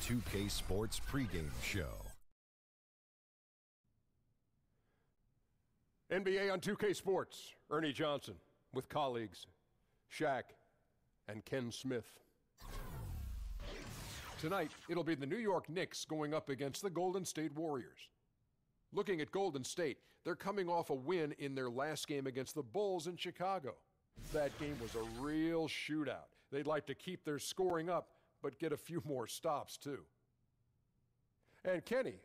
2K Sports pregame show. NBA on 2K Sports, Ernie Johnson with colleagues Shaq and Ken Smith. Tonight, it'll be the New York Knicks going up against the Golden State Warriors. Looking at Golden State, they're coming off a win in their last game against the Bulls in Chicago. That game was a real shootout. They'd like to keep their scoring up, but get a few more stops, too. And Kenny,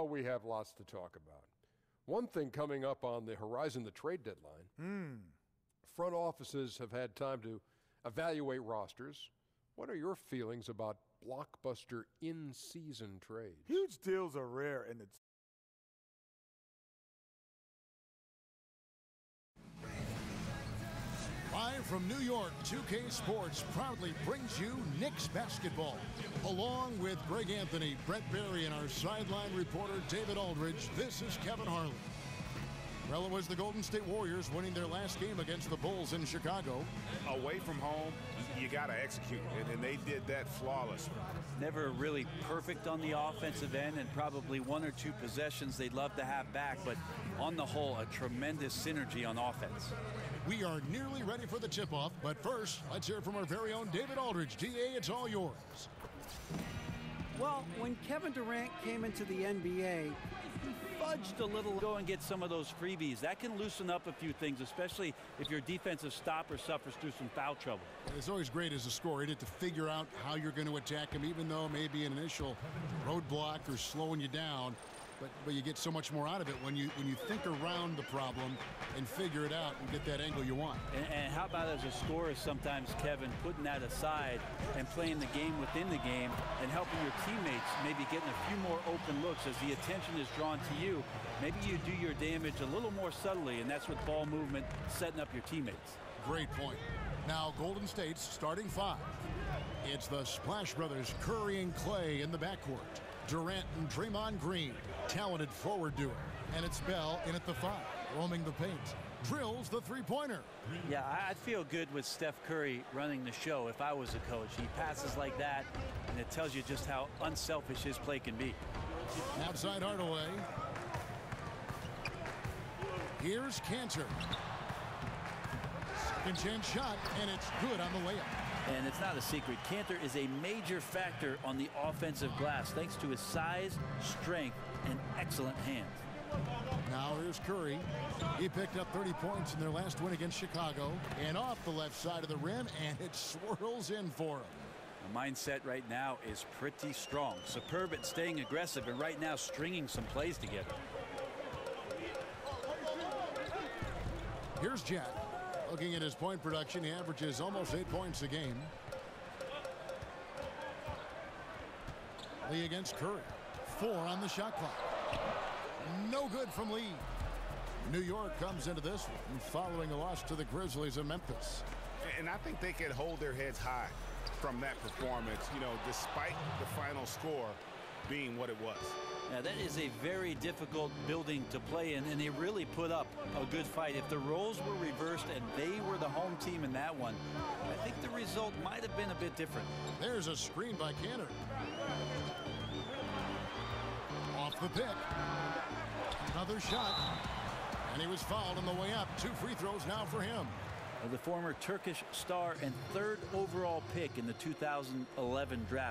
we have lots to talk about. One thing coming up on the horizon, the trade deadline. Front offices have had time to evaluate rosters. What are your feelings about blockbuster in-season trades? Huge deals are rare in the Live from New York, 2K Sports proudly brings you Knicks basketball. Along with Greg Anthony, Brett Berry, and our sideline reporter David Aldridge, this is Kevin Harlan. Well, it was the Golden State Warriors winning their last game against the Bulls in Chicago. Away from home, you got to execute, and they did that flawlessly. Never really perfect on the offensive end, and probably one or two possessions they'd love to have back, but on the whole, a tremendous synergy on offense. We are nearly ready for the tip-off, but first, let's hear from our very own David Aldridge. DA, it's all yours. Well, when Kevin Durant came into the NBA, he fudged a little. Go and get some of those freebies. That can loosen up a few things, especially if your defensive stopper suffers through some foul trouble. It's always great as a scorer to figure out how you're going to attack him, even though maybe an initial roadblock or slowing you down. But you get so much more out of it when you think around the problem and figure it out and get that angle you want. And how about as a scorer sometimes, Kevin, putting that aside and playing the game within the game and helping your teammates maybe getting a few more open looks as the attention is drawn to you. Maybe you do your damage a little more subtly, and that's with ball movement, setting up your teammates. Great point. Now Golden State's starting five. It's the Splash Brothers, Curry and Clay in the backcourt. Durant and Draymond Green, talented forward duo. And it's Bell in at the five, roaming the paint. Drills the three-pointer. Yeah, I'd feel good with Steph Curry running the show if I was a coach. He passes like that, and it tells you just how unselfish his play can be. Outside Hardaway. Here's Cantor. Second chance shot, and it's good on the layup. And it's not a secret. Cantor is a major factor on the offensive glass thanks to his size, strength, and excellent hands. Now here's Curry. He picked up 30 points in their last win against Chicago. And off the left side of the rim, and it swirls in for him. The mindset right now is pretty strong. Superb at staying aggressive, and right now stringing some plays together. Here's Jack. Looking at his point production, he averages almost 8 points a game. Lee against Curry. 4 on the shot clock. No good from Lee. New York comes into this one following a loss to the Grizzlies of Memphis. And I think they can hold their heads high from that performance, despite the final score being what it was. Now, that is a very difficult building to play in, and they really put up a good fight. If the roles were reversed and they were the home team in that one, I think the result might have been a bit different. There's a screen by Cantor. Off the pick. Another shot. And he was fouled on the way up. 2 free throws now for him. The former Turkish star and 3rd overall pick in the 2011 draft.